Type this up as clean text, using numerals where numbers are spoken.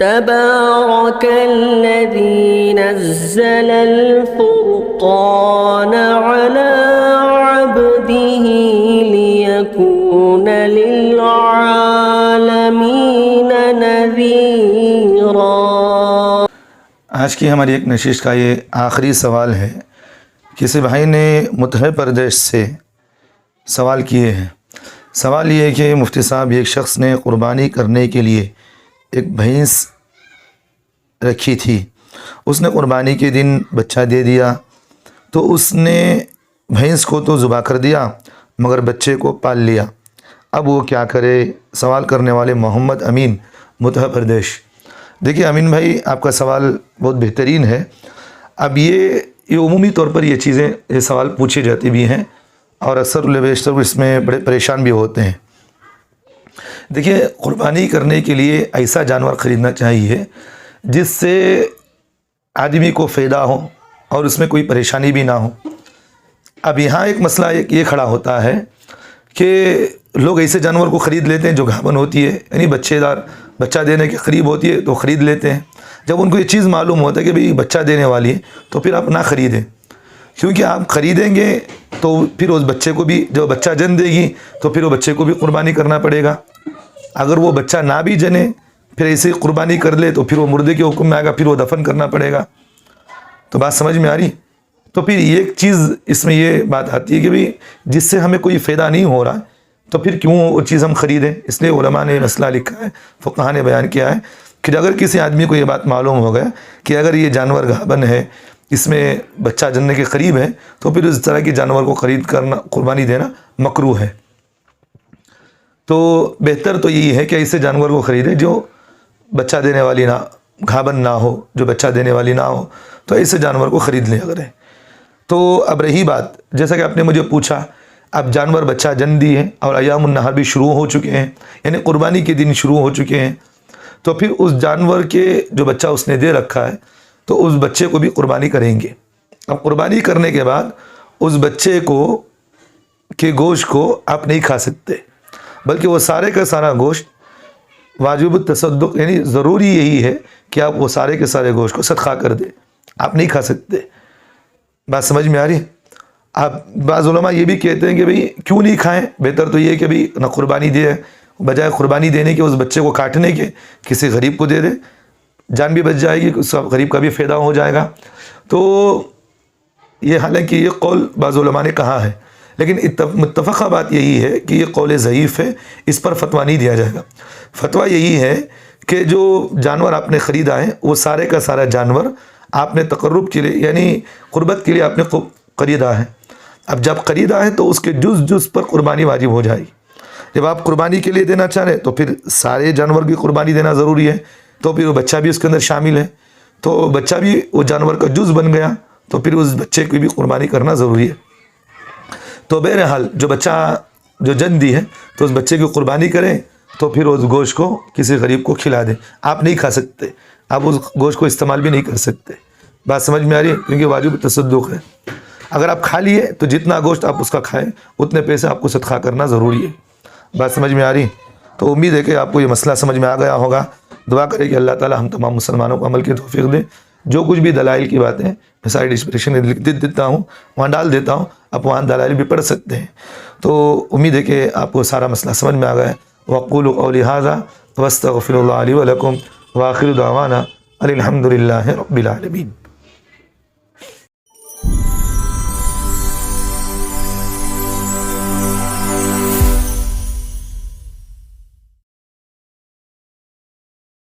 تبارك الذي نزل الفرقان على عبده ليكون للعالمين نذيرا۔ آج کی ہماری ایک نشست کا یہ آخری سوال ہے۔ کسی بھائی نے متحد پردیش سے سوال کیے ہیں۔ سوال یہ ہے کہ مفتی صاحب، ایک شخص نے قربانی کرنے کے لیے ایک بھینس رکھی تھی، اس نے قربانی کے دن بچہ دے دیا، تو اس نے بھینس کو تو ذبح کر دیا مگر بچے کو پال لیا، اب وہ کیا کرے؟ سوال کرنے والے محمد امین، متحد پردیش۔ دیکھیے امین بھائی، آپ کا سوال بہت بہترین ہے۔ اب یہ عمومی طور پر یہ چیزیں، یہ سوال پوچھی جاتی بھی ہیں اور اکثر بیشتر اس میں بڑے پریشان بھی ہوتے ہیں۔ دیکھیے، قربانی کرنے کے لیے ایسا جانور خریدنا چاہیے جس سے آدمی کو فائدہ ہو اور اس میں کوئی پریشانی بھی نہ ہو۔ اب یہاں ایک مسئلہ یہ کھڑا ہوتا ہے کہ لوگ ایسے جانور کو خرید لیتے ہیں جو گھابن ہوتی ہے، یعنی بچہ دینے کے قریب ہوتی ہے تو خرید لیتے ہیں۔ جب ان کو یہ چیز معلوم ہوتا ہے کہ بھئی بچہ دینے والی ہے تو پھر آپ نہ خریدیں، کیونکہ آپ خریدیں گے تو پھر اس بچے کو بھی، جب بچہ جن دے گی تو پھر وہ بچے کو بھی قربانی کرنا پڑے گا۔ اگر وہ بچہ نہ بھی جنے، پھر ایسے قربانی کر لے تو پھر وہ مردے کے حکم میں آئے گا، پھر وہ دفن کرنا پڑے گا۔ تو بات سمجھ میں آ رہی؟ تو پھر یہ چیز اس میں یہ بات آتی ہے کہ بھئی جس سے ہمیں کوئی فائدہ نہیں ہو رہا تو پھر کیوں وہ چیز ہم خریدیں؟ اس لیے علماء نے مسئلہ لکھا ہے، فقہاء نے بیان کیا ہے کہ اگر کسی آدمی کو یہ بات معلوم ہو گیا کہ اگر یہ جانور گھابن ہے، اس میں بچہ جننے کے قریب ہے، تو پھر اس طرح کے جانور کو خرید کرنا، قربانی دینا مکروہ ہے۔ تو بہتر تو یہی ہے کہ ایسے جانور کو خریدے جو بچہ دینے والی نہ، گھابن نہ ہو، جو بچہ دینے والی نہ ہو، تو ایسے جانور کو خرید لیں اگر ہے۔ تو اب رہی بات، جیسا کہ آپ نے مجھے پوچھا، اب جانور بچہ جن دی ہے اور ایام النہر بھی شروع ہو چکے ہیں، یعنی قربانی کے دن شروع ہو چکے ہیں، تو پھر اس جانور کے جو بچہ اس نے دے رکھا ہے تو اس بچے کو بھی قربانی کریں گے۔ اب قربانی کرنے کے بعد اس بچے کے گوشت کو آپ نہیں کھا سکتے، بلکہ وہ سارے کا سارا گوشت واجب التصدق، یعنی ضروری یہی ہے کہ آپ وہ سارے کے سارے گوشت کو صدقہ کر دیں، آپ نہیں کھا سکتے۔ بات سمجھ میں آ رہی؟ آپ بعض علماء یہ بھی کہتے ہیں کہ بھئی کیوں نہیں کھائیں؟ بہتر تو یہ ہے کہ بھئی نہ قربانی دے، بجائے قربانی دینے کے اس بچے کو کاٹنے کے کسی غریب کو دے دے، جان بھی بچ جائے گی، اس غریب کا بھی فائدہ ہو جائے گا۔ تو یہ حالانکہ یہ قول بعض علماء نے کہا ہے، لیکن متفقہ بات یہی ہے کہ یہ قول ضعیف ہے، اس پر فتویٰ نہیں دیا جائے گا۔ فتویٰ یہی ہے کہ جو جانور آپ نے خریدا ہے وہ سارے کا سارا جانور آپ نے تقرب کے لیے، یعنی قربت کے لیے آپ نے خریدا ہے۔ اب جب خریدا ہے تو اس کے جز پر قربانی واجب ہو جائے گی۔ جب آپ قربانی کے لیے دینا چاہ رہے ہیں تو پھر سارے جانور کی قربانی دینا ضروری ہے، تو پھر وہ بچہ بھی اس کے اندر شامل ہے، تو بچہ بھی وہ جانور کا جز بن گیا، تو پھر اس بچے کی بھی قربانی کرنا ضروری ہے۔ تو بہرحال جو بچہ جو جن دی ہے تو اس بچے کی قربانی کریں، تو پھر اس گوشت کو کسی غریب کو کھلا دیں۔ آپ نہیں کھا سکتے، آپ اس گوشت کو استعمال بھی نہیں کر سکتے۔ بات سمجھ میں آ رہی ہے؟ کیونکہ واجب تصدق ہے۔ اگر آپ کھا لیے تو جتنا گوشت آپ اس کا کھائیں اتنے پیسے آپ کو صدقہ کرنا ضروری ہے۔ بات سمجھ میں آ رہی؟ تو امید ہے کہ آپ کو یہ مسئلہ سمجھ میں آ گیا ہوگا۔ دعا کریں کہ اللہ تعالی ہم تمام مسلمانوں کو عمل کی توفیق دے۔ جو کچھ بھی دلائل کی باتیں میں سائڈ ڈسکرپشن میں لکھ دیتا ہوں، وہاں ڈال دیتا ہوں، آپ وہاں دلائل بھی پڑھ سکتے ہیں۔ تو امید ہے کہ آپ کو سارا مسئلہ سمجھ میں آ گیا ہے۔ وَقُولُوا قَوْلِي هَٰذَا وَاسْتَغْفِرُوا اللَّهَ لِي وَلَكُمْ وَآخِرُ دَعْوَانَا أَنِ الْحَمْدُ لِلَّهِ رَبِّ الْعَالَمِينَ۔